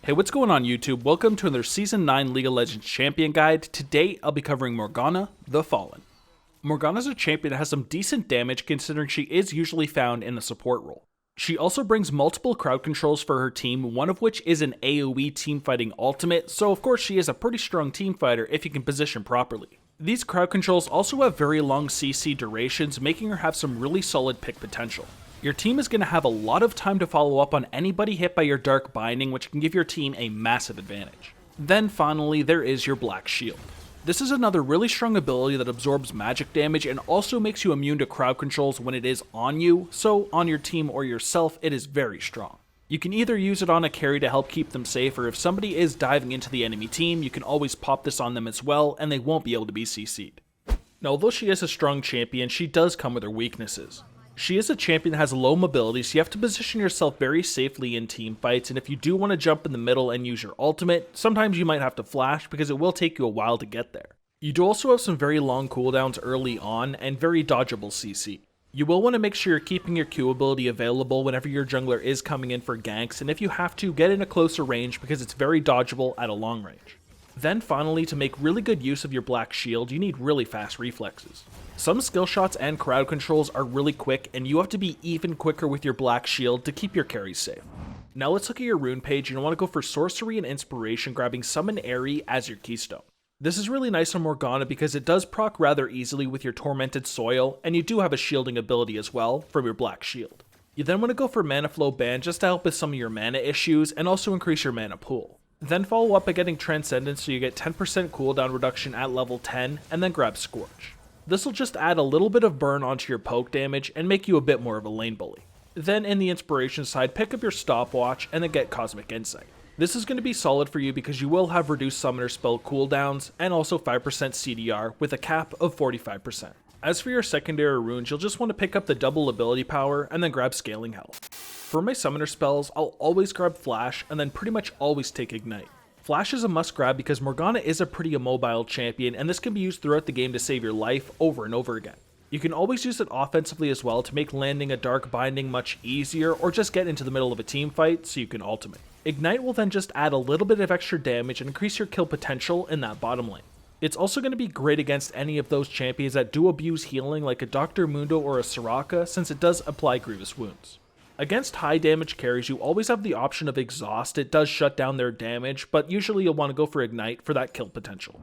Hey, what's going on YouTube? Welcome to another Season 9 League of Legends Champion Guide. Today, I'll be covering Morgana, the Fallen. Morgana's a champion that has some decent damage considering she is usually found in the support role. She also brings multiple crowd controls for her team, one of which is an AoE teamfighting ultimate, so of course she is a pretty strong teamfighter if you can position properly. These crowd controls also have very long CC durations, making her have some really solid pick potential. Your team is going to have a lot of time to follow up on anybody hit by your Dark Binding, which can give your team a massive advantage. Then finally, there is your Black Shield. This is another really strong ability that absorbs magic damage and also makes you immune to crowd controls when it is on you, so on your team or yourself, it is very strong. You can either use it on a carry to help keep them safe, or if somebody is diving into the enemy team, you can always pop this on them as well, and they won't be able to be CC'd. Now, although she is a strong champion, she does come with her weaknesses. She is a champion that has low mobility, so you have to position yourself very safely in team fights, and if you do want to jump in the middle and use your ultimate, sometimes you might have to flash because it will take you a while to get there. You do also have some very long cooldowns early on and very dodgeable CC. You will want to make sure you're keeping your Q ability available whenever your jungler is coming in for ganks, and if you have to, get in a closer range because it's very dodgeable at a long range. Then finally, to make really good use of your Black Shield, you need really fast reflexes. Some skill shots and crowd controls are really quick, and you have to be even quicker with your Black Shield to keep your carries safe. Now let's look at your rune page. You want to go for Sorcery and Inspiration, grabbing Summon Airy as your keystone. This is really nice on Morgana because it does proc rather easily with your Tormented Soil, and you do have a shielding ability as well from your Black Shield. You then want to go for Mana Flow Band just to help with some of your mana issues and also increase your mana pool. Then follow up by getting Transcendence so you get 10% cooldown reduction at level 10, and then grab Scorch. This will just add a little bit of burn onto your poke damage and make you a bit more of a lane bully. Then in the inspiration side, pick up your stopwatch and then get Cosmic Insight. This is going to be solid for you because you will have reduced summoner spell cooldowns and also 5% CDR with a cap of 45%. As for your secondary runes, you'll just want to pick up the double ability power and then grab Scaling Health. For my summoner spells, I'll always grab Flash and then pretty much always take Ignite. Flash is a must grab because Morgana is a pretty immobile champion, and this can be used throughout the game to save your life over and over again. You can always use it offensively as well to make landing a Dark Binding much easier, or just get into the middle of a team fight so you can ultimate. Ignite will then just add a little bit of extra damage and increase your kill potential in that bottom lane. It's also going to be great against any of those champions that do abuse healing like a Dr. Mundo or a Soraka, since it does apply grievous wounds. Against high damage carries, you always have the option of Exhaust. It does shut down their damage, but usually you'll want to go for Ignite for that kill potential.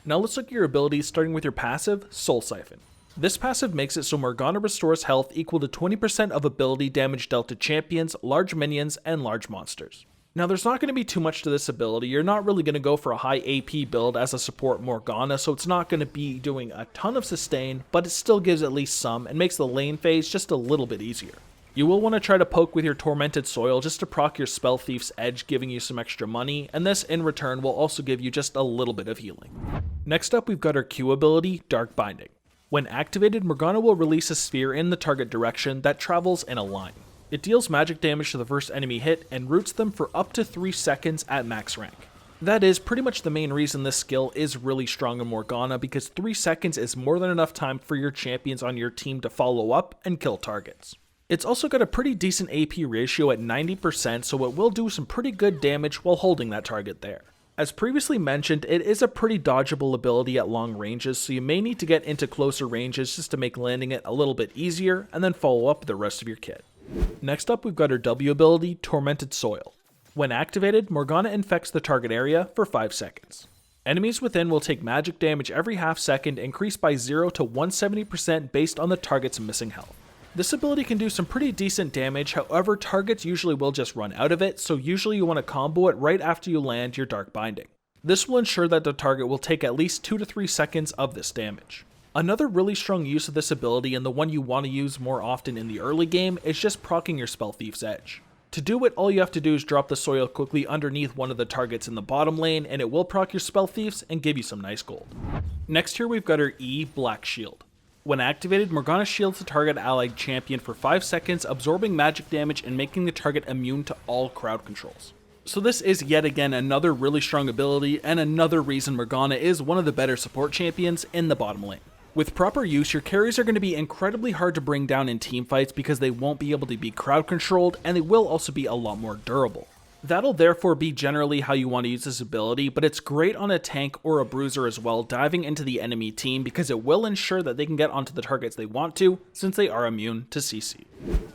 Now let's look at your abilities, starting with your passive, Soul Siphon. This passive makes it so Morgana restores health equal to 20% of ability damage dealt to champions, large minions, and large monsters. Now there's not going to be too much to this ability. You're not really going to go for a high AP build as a support Morgana, so it's not going to be doing a ton of sustain, but it still gives at least some and makes the lane phase just a little bit easier. You will want to try to poke with your Tormented Soil just to proc your Spell Thief's Edge, giving you some extra money, and this in return will also give you just a little bit of healing. Next up, we've got our Q ability, Dark Binding. When activated, Morgana will release a sphere in the target direction that travels in a line. It deals magic damage to the first enemy hit and roots them for up to 3 seconds at max rank. That is pretty much the main reason this skill is really strong in Morgana, because 3 seconds is more than enough time for your champions on your team to follow up and kill targets. It's also got a pretty decent AP ratio at 90%, so it will do some pretty good damage while holding that target there. As previously mentioned, it is a pretty dodgeable ability at long ranges, so you may need to get into closer ranges just to make landing it a little bit easier, and then follow up with the rest of your kit. Next up, we've got our W ability, Tormented Soil. When activated, Morgana infects the target area for 5 seconds. Enemies within will take magic damage every half second, increased by 0 to 170% based on the target's missing health. This ability can do some pretty decent damage, however targets usually will just run out of it, so usually you want to combo it right after you land your Dark Binding. This will ensure that the target will take at least 2 to 3 seconds of this damage. Another really strong use of this ability, and the one you want to use more often in the early game, is just proccing your Spell Thief's Edge. To do it, all you have to do is drop the soil quickly underneath one of the targets in the bottom lane, and it will proc your Spell Thieves and give you some nice gold. Next here we've got our E, Black Shield. When activated, Morgana shields the target allied champion for 5 seconds, absorbing magic damage and making the target immune to all crowd controls. So this is yet again another really strong ability, and another reason Morgana is one of the better support champions in the bottom lane. With proper use, your carries are going to be incredibly hard to bring down in teamfights because they won't be able to be crowd controlled, and they will also be a lot more durable. That'll therefore be generally how you want to use this ability, but it's great on a tank or a bruiser as well, diving into the enemy team because it will ensure that they can get onto the targets they want to, since they are immune to CC.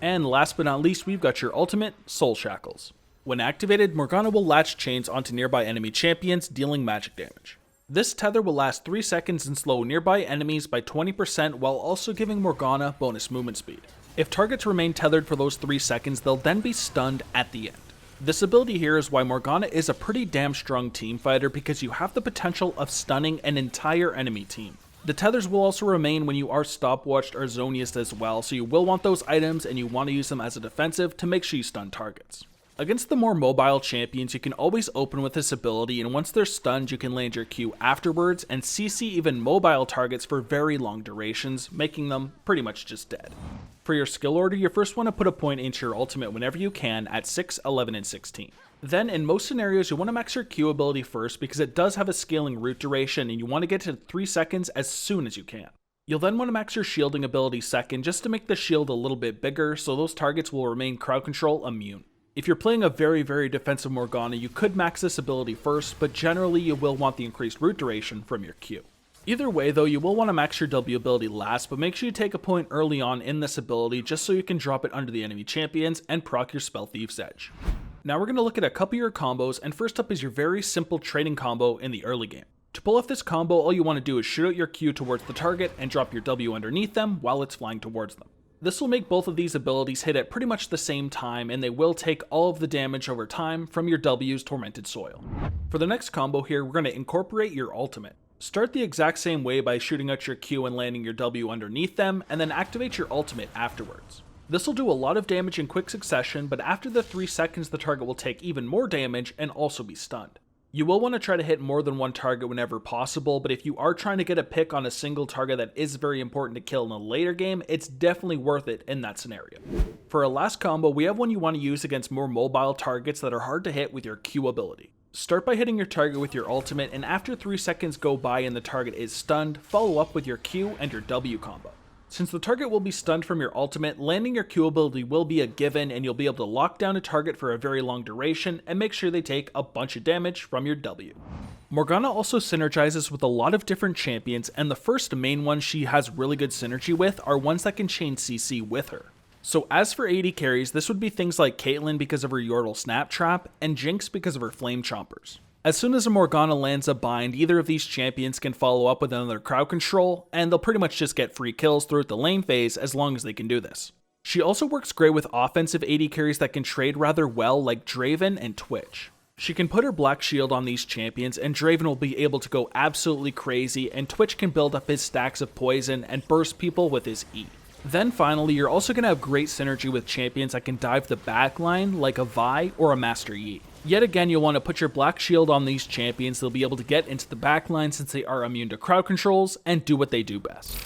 And last but not least, we've got your ultimate, Soul Shackles. When activated, Morgana will latch chains onto nearby enemy champions, dealing magic damage. This tether will last 3 seconds and slow nearby enemies by 20% while also giving Morgana bonus movement speed. If targets remain tethered for those 3 seconds, they'll then be stunned at the end. This ability here is why Morgana is a pretty damn strong team fighter because you have the potential of stunning an entire enemy team. The tethers will also remain when you are stopwatched or zoniest as well, so you will want those items and you want to use them as a defensive to make sure you stun targets. Against the more mobile champions, you can always open with this ability, and once they're stunned you can land your Q afterwards and CC even mobile targets for very long durations, making them pretty much just dead. For your skill order, you first want to put a point into your ultimate whenever you can at 6, 11, and 16. Then in most scenarios you want to max your Q ability first because it does have a scaling root duration and you want to get to 3 seconds as soon as you can. You'll then want to max your shielding ability second just to make the shield a little bit bigger so those targets will remain crowd control immune. If you're playing a very defensive Morgana, you could max this ability first, but generally you will want the increased root duration from your Q. Either way though, you will want to max your W ability last, but make sure you take a point early on in this ability just so you can drop it under the enemy champions and proc your Spell Thief's Edge. Now we're going to look at a couple of your combos, and first up is your very simple trading combo in the early game. To pull off this combo, all you want to do is shoot out your Q towards the target and drop your W underneath them while it's flying towards them. This will make both of these abilities hit at pretty much the same time, and they will take all of the damage over time from your W's Tormented Soil. For the next combo here, we're going to incorporate your ultimate. Start the exact same way by shooting out your Q and landing your W underneath them, and then activate your ultimate afterwards. This will do a lot of damage in quick succession, but after the 3 seconds the target will take even more damage and also be stunned. You will want to try to hit more than one target whenever possible, but if you are trying to get a pick on a single target that is very important to kill in a later game, it's definitely worth it in that scenario. For our last combo, we have one you want to use against more mobile targets that are hard to hit with your Q ability. Start by hitting your target with your ultimate, and after 3 seconds go by and the target is stunned, follow up with your Q and your W combo. Since the target will be stunned from your ultimate, landing your Q ability will be a given and you'll be able to lock down a target for a very long duration and make sure they take a bunch of damage from your W. Morgana also synergizes with a lot of different champions, and the first main ones she has really good synergy with are ones that can chain CC with her. So as for AD carries, this would be things like Caitlyn because of her Yordle Snap Trap, and Jinx because of her Flame Chompers. As soon as a Morgana lands a bind, either of these champions can follow up with another crowd control, and they'll pretty much just get free kills throughout the lane phase as long as they can do this. She also works great with offensive AD carries that can trade rather well, like Draven and Twitch. She can put her Black Shield on these champions, and Draven will be able to go absolutely crazy, and Twitch can build up his stacks of poison and burst people with his E. Then finally, you're also going to have great synergy with champions that can dive the backline like a Vi or a Master Yi. Yet again, you'll want to put your Black Shield on these champions. They'll be able to get into the backline since they are immune to crowd controls and do what they do best.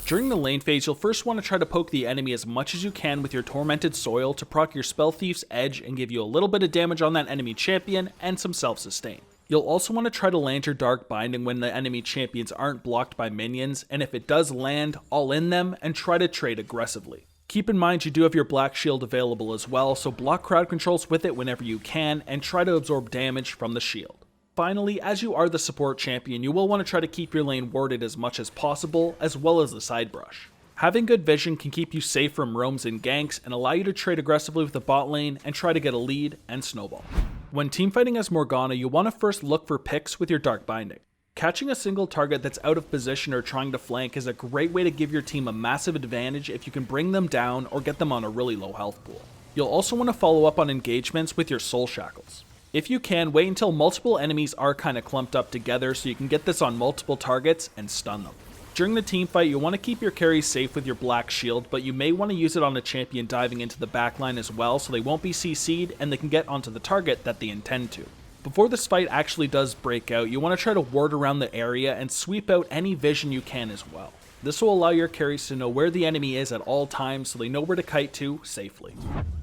During the lane phase, you'll first want to try to poke the enemy as much as you can with your Tormented Soil to proc your Spell Thief's Edge and give you a little bit of damage on that enemy champion and some self-sustain. You'll also want to try to land your Dark Binding when the enemy champions aren't blocked by minions, and if it does land, all in them and try to trade aggressively. Keep in mind you do have your Black Shield available as well, so block crowd controls with it whenever you can and try to absorb damage from the shield. Finally, as you are the support champion, you will want to try to keep your lane warded as much as possible, as well as the side brush. Having good vision can keep you safe from roams and ganks and allow you to trade aggressively with the bot lane and try to get a lead and snowball. When teamfighting as Morgana, you want to first look for picks with your Dark Binding. Catching a single target that's out of position or trying to flank is a great way to give your team a massive advantage if you can bring them down or get them on a really low health pool. You'll also want to follow up on engagements with your Soul Shackles. If you can, wait until multiple enemies are kind of clumped up together so you can get this on multiple targets and stun them. During the team fight, you'll want to keep your carries safe with your Black Shield, but you may want to use it on a champion diving into the backline as well so they won't be CC'd and they can get onto the target that they intend to. Before this fight actually does break out, you want to try to ward around the area and sweep out any vision you can as well. This will allow your carries to know where the enemy is at all times so they know where to kite to safely.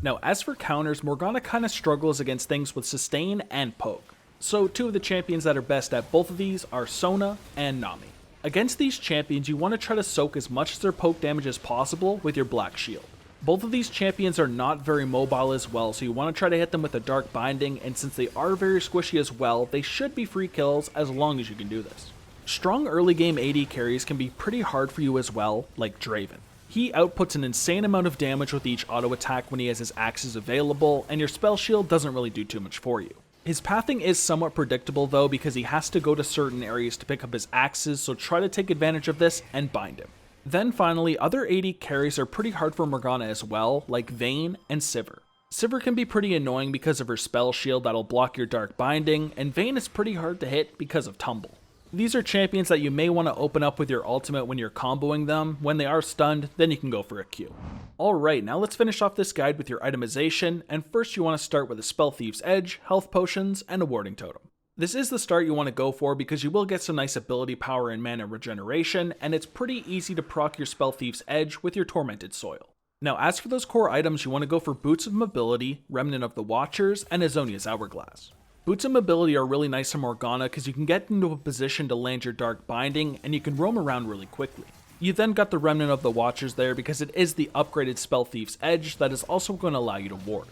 Now as for counters, Morgana kind of struggles against things with sustain and poke. So two of the champions that are best at both of these are Sona and Nami. Against these champions, you want to try to soak as much of their poke damage as possible with your Black Shield. Both of these champions are not very mobile as well, so you want to try to hit them with a Dark Binding, and since they are very squishy as well, they should be free kills as long as you can do this. Strong early game AD carries can be pretty hard for you as well, like Draven. He outputs an insane amount of damage with each auto attack when he has his axes available, and your spell shield doesn't really do too much for you. His pathing is somewhat predictable though, because he has to go to certain areas to pick up his axes, so try to take advantage of this and bind him. Then finally, other AD carries are pretty hard for Morgana as well, like Vayne and Sivir. Sivir can be pretty annoying because of her spell shield that'll block your Dark Binding, and Vayne is pretty hard to hit because of Tumble. These are champions that you may want to open up with your ultimate when you're comboing them. When they are stunned, then you can go for a Q. Alright, now let's finish off this guide with your itemization, and first you want to start with a Spell Thief's Edge, health potions, and a warding totem. This is the start you want to go for because you will get some nice ability power and mana regeneration, and it's pretty easy to proc your Spell Thief's Edge with your Tormented Soil. Now as for those core items, you want to go for Boots of Mobility, Remnant of the Watchers, and Azonia's Hourglass. Boots of Mobility are really nice to Morgana because you can get into a position to land your Dark Binding, and you can roam around really quickly. You then got the Remnant of the Watchers there because it is the upgraded Spell Thief's Edge that is also going to allow you to ward.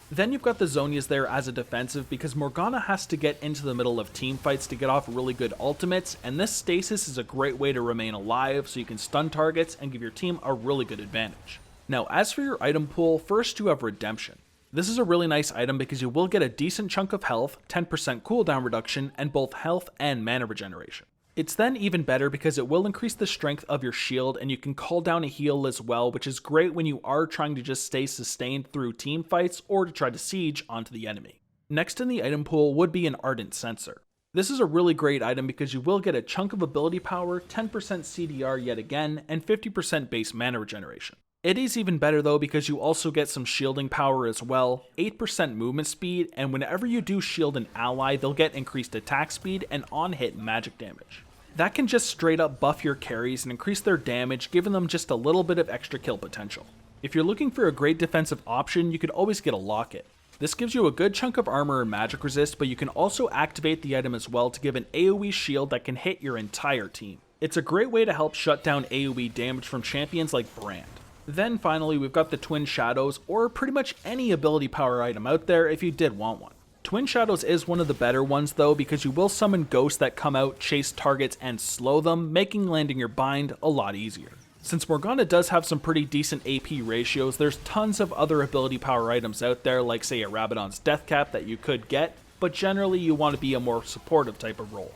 Then you've got the Zonias there as a defensive because Morgana has to get into the middle of team fights to get off really good ultimates, and this stasis is a great way to remain alive so you can stun targets and give your team a really good advantage. Now as for your item pool, first you have Redemption. This is a really nice item because you will get a decent chunk of health, 10% cooldown reduction, and both health and mana regeneration. It's then even better because it will increase the strength of your shield and you can call down a heal as well, which is great when you are trying to just stay sustained through team fights or to try to siege onto the enemy. Next in the item pool would be an Ardent Censer. This is a really great item because you will get a chunk of ability power, 10% CDR yet again, and 50% base mana regeneration. It is even better though because you also get some shielding power as well, 8% movement speed, and whenever you do shield an ally, they'll get increased attack speed and on-hit magic damage. That can just straight up buff your carries and increase their damage, giving them just a little bit of extra kill potential. If you're looking for a great defensive option, you could always get a Locket. This gives you a good chunk of armor and magic resist, but you can also activate the item as well to give an AoE shield that can hit your entire team. It's a great way to help shut down AoE damage from champions like Brand. Then finally, we've got the Twin Shadows, or pretty much any ability power item out there if you did want one. Twin Shadows is one of the better ones though because you will summon ghosts that come out, chase targets, and slow them, making landing your bind a lot easier. Since Morgana does have some pretty decent AP ratios, there's tons of other ability power items out there like say a Rabadon's Deathcap that you could get, but generally you want to be a more supportive type of role.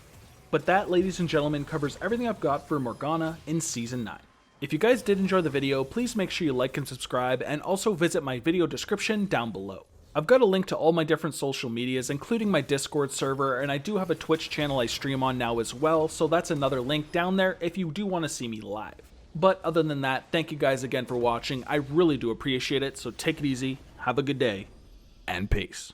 But that, ladies and gentlemen, covers everything I've got for Morgana in Season 9. If you guys did enjoy the video, please make sure you like and subscribe, and also visit my video description down below. I've got a link to all my different social medias, including my Discord server, and I do have a Twitch channel I stream on now as well, so that's another link down there if you do want to see me live. But other than that, thank you guys again for watching. I really do appreciate it, so take it easy, have a good day, and peace.